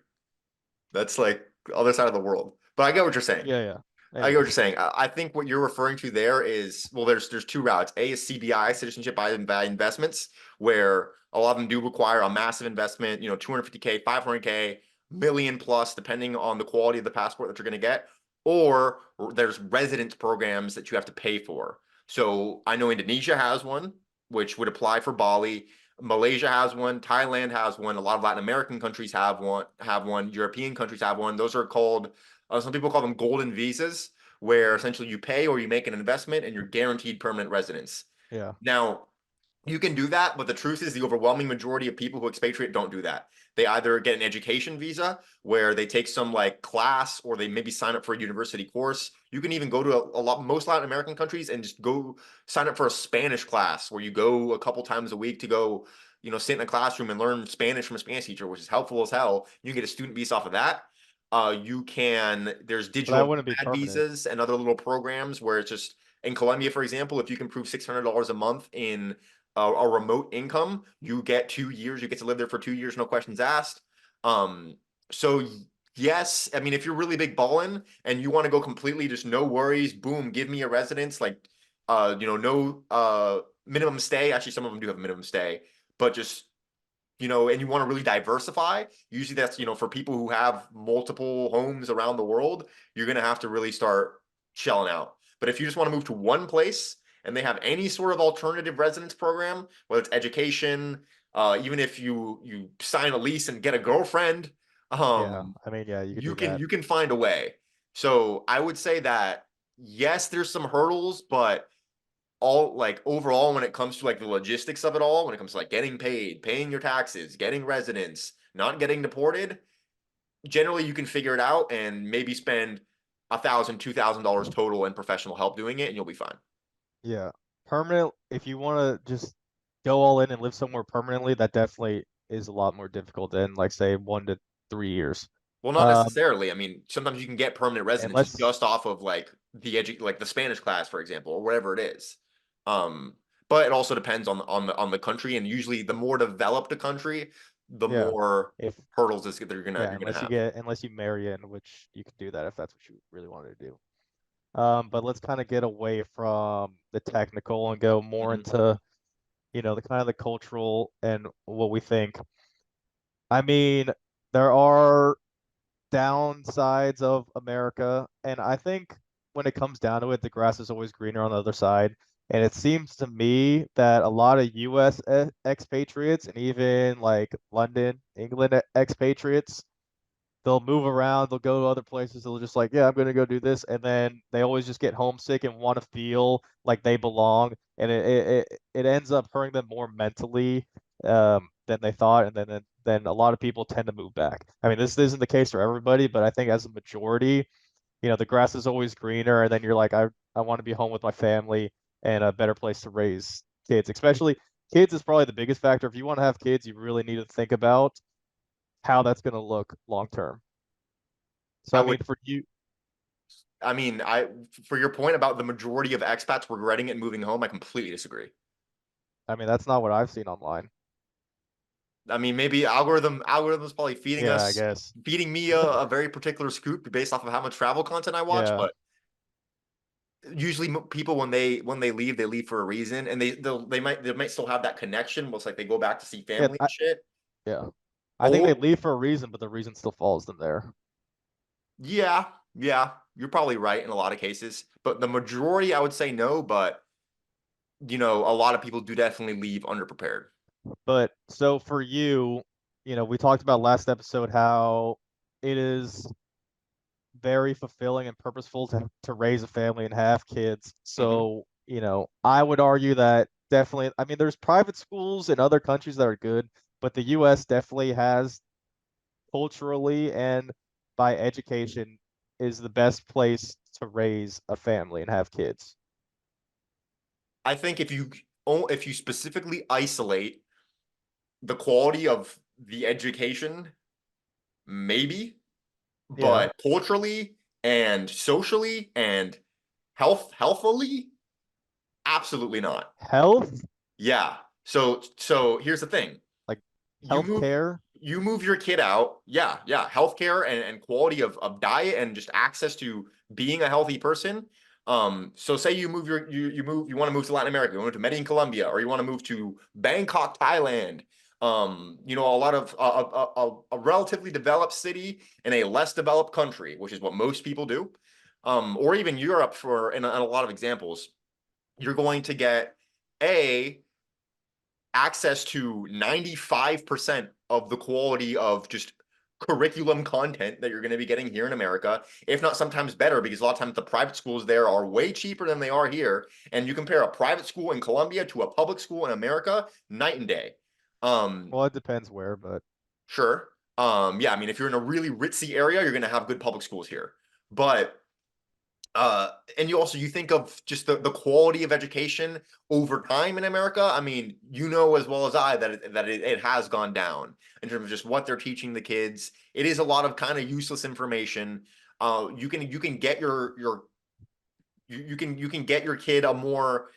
That's like the other side of the world. But I get what you're saying. yeah, yeah. I get what you're Anyways, saying. I think what you're referring to there is well, there's two routes. A is CBI, citizenship by investments, where a lot of them do require a massive investment. 250K, 500K, million plus, depending on the quality of the passport that you're going to get. Or there's residence programs that you have to pay for. So I know Indonesia has one, which would apply for Bali. Malaysia has one, Thailand has one, a lot of Latin American countries have one, European countries have one. Those are called some people call them golden visas, where essentially you pay or you make an investment and you're guaranteed permanent residence. Yeah. Now, you can do that, but the truth is the overwhelming majority of people who expatriate don't do that. They either get an education visa where they take some like class or they maybe sign up for a university course. You can even go to a lot most Latin American countries and just go sign up for a Spanish class where you go a couple times a week to go, sit in a classroom and learn Spanish from a Spanish teacher, which is helpful as hell. You can get a student visa off of that. There's But that digital wouldn't be nomad permanent. visas and other little programs where it's just in Colombia, for example, if you can prove $600 a month in a remote income, you get 2 years. You get to live there for 2 years, no questions asked. Um, so yes, I mean, if you're really big ballin' and you want to go completely just no worries, boom, give me a residence, like no minimum stay. Actually, some of them do have a minimum stay, but just and you want to really diversify, usually that's, for people who have multiple homes around the world, you're going to have to really start shelling out. But if you just want to move to one place and they have any sort of alternative residence program, whether it's education, even if you sign a lease and get a girlfriend, Yeah. um, I mean, yeah, you could you do can that. you can find a way. So I would say that yes, there's some hurdles, but all like overall when it comes to like the logistics of it all, when it comes to like getting paid, paying your taxes, getting residence, not getting deported, generally you can figure it out and maybe spend $1,000, $2,000 total in professional help doing it and you'll be fine. Yeah. Permanent, if you want to just go all in and live somewhere permanently, that definitely is a lot more difficult than like say 1 to 3 years. Well, not Um, necessarily. I mean, sometimes you can get permanent residence unless, just off of like like the Spanish class, for example, or whatever it is. Um, but it also depends on the country, and usually the more developed a country, the yeah, more if hurdles is that you're gonna yeah, you're gonna unless you have. get unless you marry in, which you could do that if that's what you really wanted to do. But let's kind of get away from the technical and go more Mhm. into, the kind of the cultural and what we think. I mean, there are downsides of America, and I think when it comes down to it, the grass is always greener on the other side. And it seems to me that a lot of U.S. expatriates and even like London, England expatriates, they'll move around, they'll go to other places, they'll just like, yeah, I'm gonna go do this, and then they always just get homesick and want to feel like they belong, and it ends up hurting them more mentally than they thought, and then a lot of people tend to move back. I mean, this isn't the case for everybody, but I think as a majority, the grass is always greener, and then you're like, I want to be home with my family and a better place to raise kids, especially kids is probably the biggest factor. If you want to have kids, you really need to think about how that's going to look long term. So I I would, mean, for you, I mean, for your point about the majority of expats regretting it and moving home, I completely disagree. I mean, that's not what I've seen online. I mean, maybe algorithms probably Yeah, I guess. feeding me a very particular scoop based off of how much travel content I watch, Yeah. but usually people when they leave, they leave for a reason, and they might still have that connection. Most like they go back to see Yeah, family and shit. yeah. I think they Oh, leave for a reason, but the reason still follows them there. yeah, yeah, you're probably right in a lot of cases, but the majority, I would say no. But a lot of people do definitely leave underprepared. But so for you, we talked about last episode how it is very fulfilling and purposeful to raise a family and have kids. Mhm. So, I would argue that definitely, I mean, there's private schools in other countries that are good, but the US definitely has culturally and by education is the best place to raise a family and have kids. I think if you specifically isolate the quality of the education, maybe, Yeah. but culturally and socially and healthfully, absolutely not. Health, Yeah. So here's the thing. like You move healthcare. you move your kid out. Yeah, yeah. Healthcare and quality of diet and just access to being a healthy person. So say you move you want to move to Latin America, you want to Medellin, Colombia, or you want to move to Bangkok, Thailand. A lot of a relatively developed city in a less developed country, which is what most people do. Or even Europe for in a lot of examples, you're going to get a access to 95% of the quality of just curriculum content that you're going to be getting here in America, if not sometimes better, because a lot of times the private schools there are way cheaper than they are here. And you compare a private school in Colombia to a public school in America, night and day. Um, Well, it depends where, but sure. Yeah, I mean, if you're in a really ritzy area, you're going to have good public schools here. But and you think of just the quality of education over time in America. I mean, you know as well as I that it has gone down in terms of just what they're teaching the kids. It is a lot of kind of useless information. You can get you can get your kid a more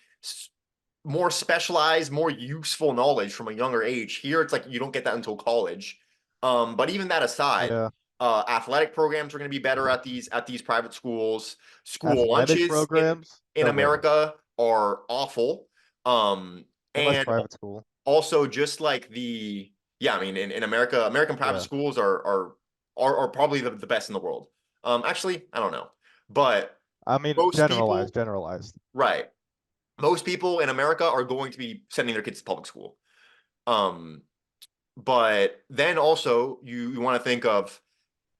specialized, more useful knowledge from a younger age. Here, it's like you don't get that until college. But even that aside, yeah, athletic programs are going to be better at these private schools. School athletic lunches programs, in no way, America are awful. unless And private school. also just like yeah, I mean, in America, American private Yeah, schools are probably the best in the world. Actually, I don't know, but I mean, most people, generalized. right? Most people in America are going to be sending their kids to public school. Um, but then also you want to think of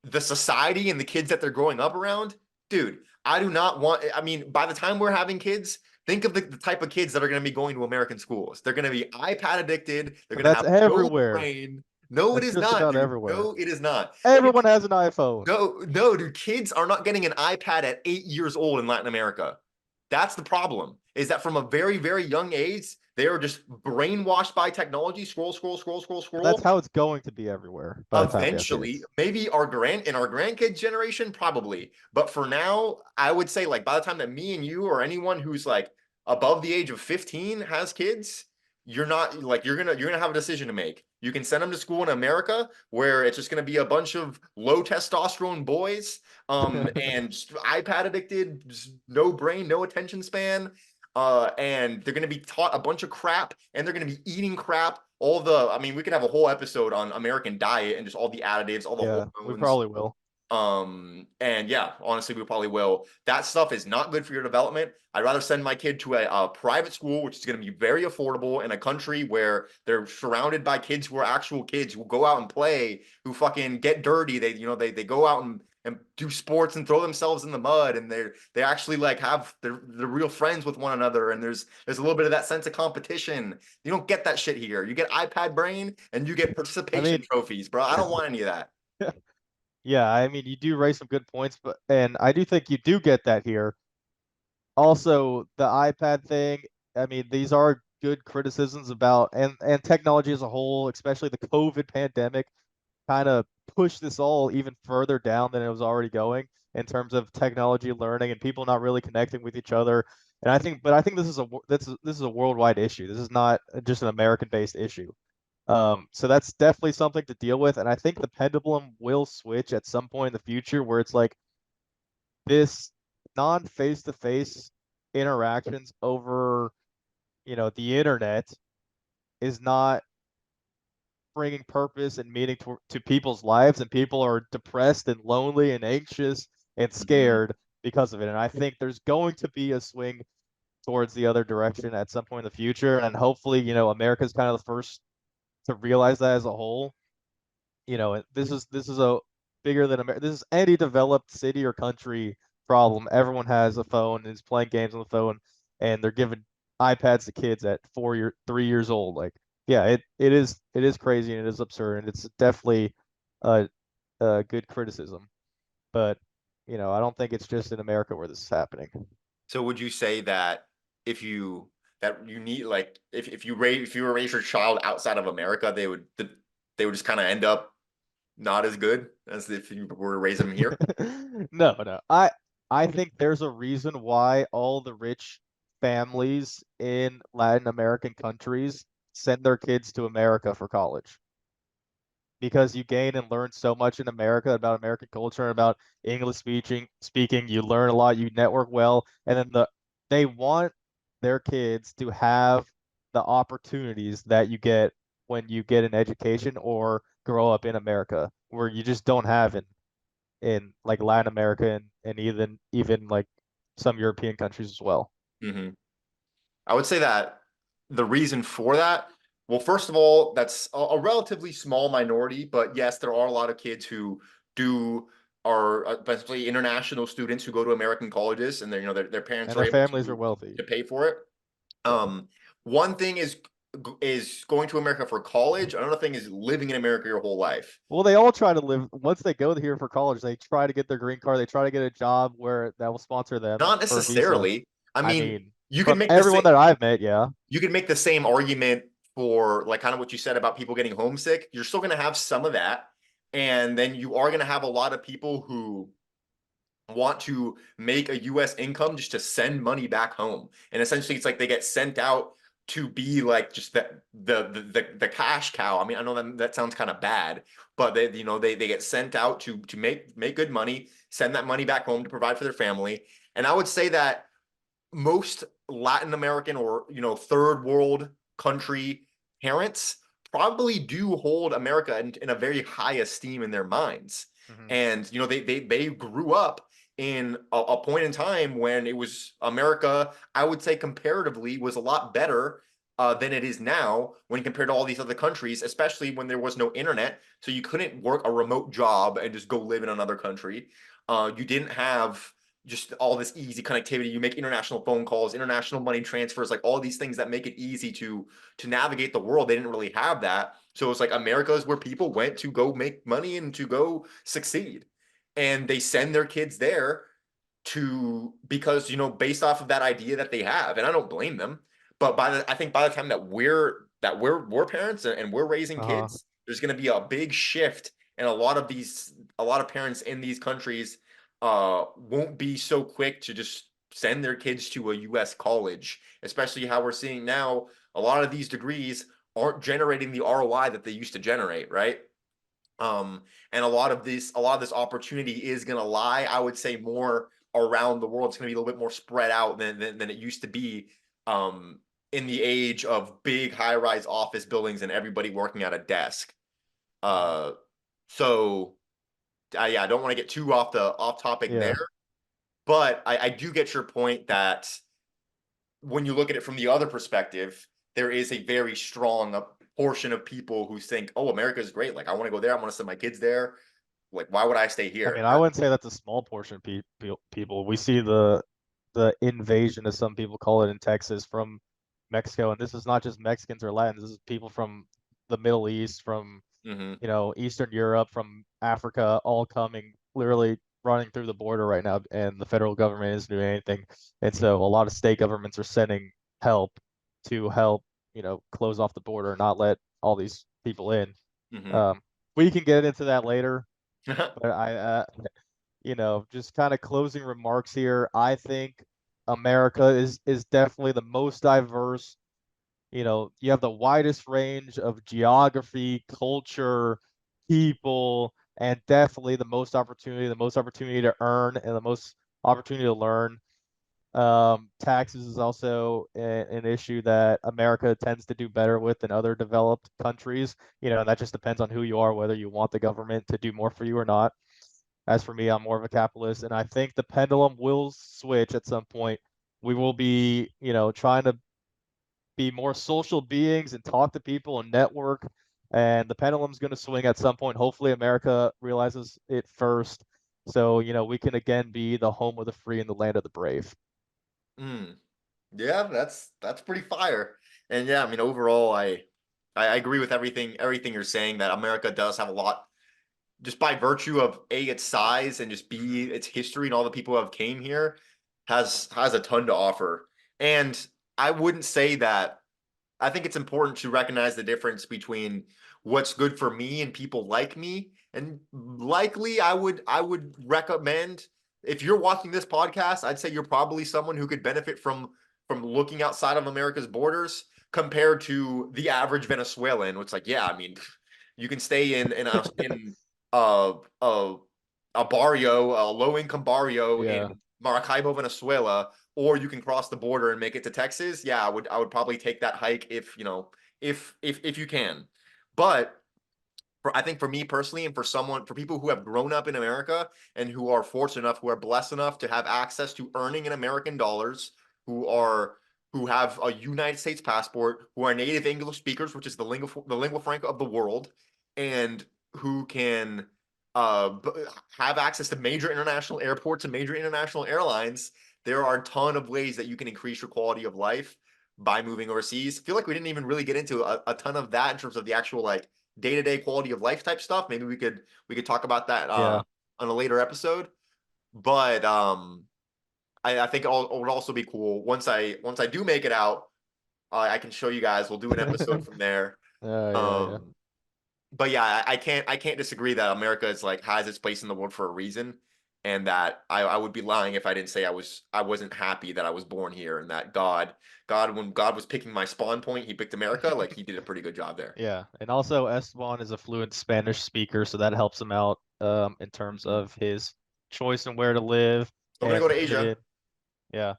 the society and the kids that they're growing up around. Dude, I do not want, I mean, by the time we're having kids, think of the type of kids that are going to be going to American schools. They're going to be iPad addicted. They're going to That's have no everywhere. brain. No, it That's is just not, about dude. everywhere. No, it is not. Everyone has an iPhone. No, dude. Kids are not getting an iPad at 8 years old in Latin America. That's the problem. Is that from a very, very young age, they are just brainwashed by technology. Scroll, scroll, scroll, scroll, And that's scroll. how it's going to be everywhere by the time we have Eventually, kids. maybe in our grandkids generation, probably. But for now, I would say like by the time that me and you or anyone who's like above the age of 15 has kids, you're not like you're gonna have a decision to make. You can send them to school in America where it's just gonna be a bunch of low testosterone boys, and just iPad addicted, just no brain, no attention span, and they're going to be taught a bunch of crap and they're going to be eating crap. I mean, we could have a whole episode on American diet and just all the additives, all the Yeah, we hormones. probably will. And yeah, honestly, we probably will. That stuff is not good for your development. I'd rather send my kid to a private school, which is going to be very affordable in a country where they're surrounded by kids who are actual kids who go out and play, who fucking get dirty. They go out and do sports and throw themselves in the mud, and they actually like they're real friends with one another, and there's a little bit of that sense of competition. You don't get that shit here. You get iPad brain and you get I participation mean, trophies, bro. I don't want any of that. yeah, I mean, you do raise some good points, but and I do think you do get that here. Also, the iPad thing, I mean, these are good criticisms about and technology as a whole, especially the COVID pandemic, kind of pushed this all even further down than it was already going in terms of technology learning and people not really connecting with each other. And I think this is a worldwide issue. This is not just an American-based issue. So that's definitely something to deal with. And I think the pendulum will switch at some point in the future where it's like this non-face-to-face interactions over, the internet is not bringing purpose and meaning to people's lives, and people are depressed and lonely and anxious and Mhm. scared because of it. And I think there's going to be a swing towards the other direction at some point in the future. And hopefully, America's kind of the first to realize that as a whole. This is a bigger than America. This is any developed city or country problem. Everyone has a phone and is playing games on the phone, and they're giving iPads to kids at 3 years old. Like, yeah, it is crazy and it is absurd, and it's definitely a, a good criticism. But I don't think it's just in America where this is happening. So would you say that if you that you need like if you were raise your child outside of America, they would just kind of end up not as good as if you were to raise them here? No, no. I think there's a reason why all the rich families in Latin American countries send their kids to America for college because you gain and learn so much in America about American culture and about English speaking. You learn a lot, you network well, and then they want their kids to have the opportunities that you get when you get an education or grow up in America, where you just don't have in like Latin America and even like some European countries as well. Hmm. I would say that the reason for that Well, first of all, that's a relatively small minority, but yes, there are a lot of kids who do are especially international students who go to American colleges, and their parents And are their able families are wealthy. to pay for it. Yeah. One thing is going to America for college. Another thing is living in America your whole life. Well, they all try to live once they go here for college, they try to get their green card, they try to get a job where that will sponsor them Not for a visa. necessarily. I I mean, mean, you can from make the same everyone that I've met, yeah. you can make the same argument for like kind of what you said about people getting homesick. You're still going to have some of that, and then you are going to have a lot of people who want to make a US income just to send money back home. And essentially it's like they get sent out to be like just the cash cow. I mean, I know that sounds kind of bad, but they get sent out to make good money, send that money back home to provide for their family. And I would say that most Latin American or third world country parents probably do hold America in a very high esteem in their minds. Hmm. And they grew up in a point in time when it was America, I would say comparatively was a lot better than it is now when compared to all these other countries, especially when there was no internet. So you couldn't work a remote job and just go live in another country. You didn't have just all this easy connectivity. You make international phone calls, international money transfers, like all these things that make it easy to navigate the world. They didn't really have that. So it's like America is where people went to go make money and to go succeed. And they send their kids there to because based off of that idea that they have, and I don't blame them. But I think by the time that we're parents and we're raising Uh-huh. kids, there's going to be a big shift, and a lot of parents in these countries won't be so quick to just send their kids to a U.S. college, especially how we're seeing now. A lot of these degrees aren't generating the ROI that they used to generate, right? And a lot of this opportunity is going to lie, I would say, more around the world. It's going to be a little bit more spread out than it used to be in the age of big high-rise office buildings and everybody working at a desk. Hmm. Uh, so yeah, I don't want to get too off topic there, Yeah. but I do get your point that when you look at it from the other perspective, there is a very strong portion of people who think, "Oh, America is great. Like, I want to go there. I want to send my kids there. Like, why would I stay I here?" mean, I wouldn't say that's a small portion of people. We see the invasion, as some people call it, in Texas from Mexico, and this is not just Mexicans or Latins. This is people from the Middle East, from Hmm. Eastern Europe, from Africa, all coming, literally running through the border right now, and the federal government isn't doing anything. And so a lot of state governments are sending help to help, close off the border and not let all these people in. Hmm. Um, we can get into that later, but just kind of closing remarks here. I think America is definitely the most diverse. You have the widest range of geography, culture, people, and definitely the most opportunity to earn, and the most opportunity to learn. Taxes is also an issue that America tends to do better with than other developed countries. And that just depends on who you are, whether you want the government to do more for you or not. As for me, I'm more of a capitalist, and I think the pendulum will switch at some point. We will be, trying to be more social beings and talk to people and network. And the pendulum's going to swing at some point. Hopefully, America realizes it first. So, we can again be the home of the free and the land of the brave. Mm. Yeah, that's pretty fire. And yeah, I mean, overall, I agree with everything you're saying that America does have a lot just by virtue of its size and just Mm-hmm. its history and all the people who have came here has a ton to offer. And I wouldn't say that I think it's important to recognize the difference between what's good for me and people like me. And likely I would recommend if you're watching this podcast, I'd say you're probably someone who could benefit from looking outside of America's borders compared to the average Venezuelan. It's like, yeah, I mean, you can stay in a a, a barrio, a low income barrio Yeah. in Maracaibo, Venezuela, or you can cross the border and make it to Texas. Yeah, I would probably take that hike if you can. But I think for me personally, and for people who have grown up in America and who are fortunate enough, who are blessed enough to have access to earning in American dollars, who Mm-hmm. are who have a United States passport, who are native English speakers, which is the lingua franca of the world, and who can have access to major international airports and major international airlines. There are a ton of ways that you can increase your quality of life by moving overseas. I feel like we didn't even really get into a ton of that in terms of the actual like day-to-day quality of life type stuff. Maybe we could talk about that Yeah. on a later episode. But I think it would also be cool once I do make it out. I can show you guys. We'll do an episode from there. Yeah, yeah. Um, but yeah, I can't disagree that America is like has its place in the world for a reason, and that I would be lying if I didn't say I wasn't happy that I was born here, and that God when God was picking my spawn point, he picked America. Like he did a pretty good job there. Yeah. And also Esteban is a fluent Spanish speaker, so that helps him out in terms Mhm. of his choice and where to live I'm gonna and go to to fit Asia. in. Yeah.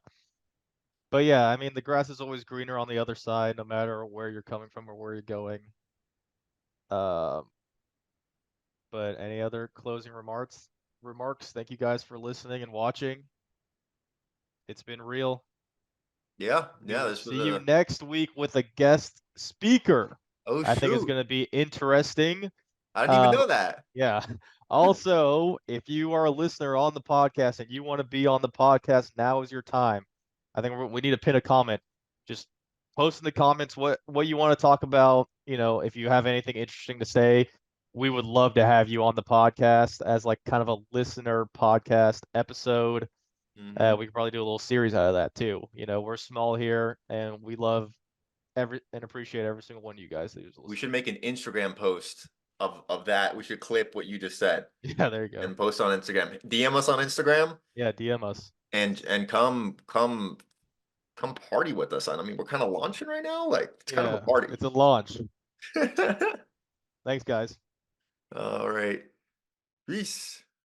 But yeah, I mean the grass is always greener on the other side, no matter where you're coming from or where you're going. Um, but any other closing remarks? Remarks. Thank you guys for listening and watching. It's been real. Yeah, We yeah. will This was see you a next week with a guest speaker. oh I think it's shoot. going to be interesting. I didn't even Um, know that. yeah. Also, if you are a listener on the podcast and you want to be on the podcast, now is your time. I think we need to pin a comment. Just post in the comments what you want to talk about. You know, if you have anything interesting to say, we would love to have you on the podcast as like kind of a listener podcast episode. Hmm. We could probably do a little series out of that too. You know, we're small here and we love every and appreciate every single one of you guys that We listen. should make an Instagram post of that. We should clip what you just said Yeah, there you go. and post on Instagram. DM us on Instagram Yeah, DM us. and come party with us. I mean, we're kind of launching right now. Like it's kind of a Yeah, party. it's a launch. Thanks, guys. All right. Peace.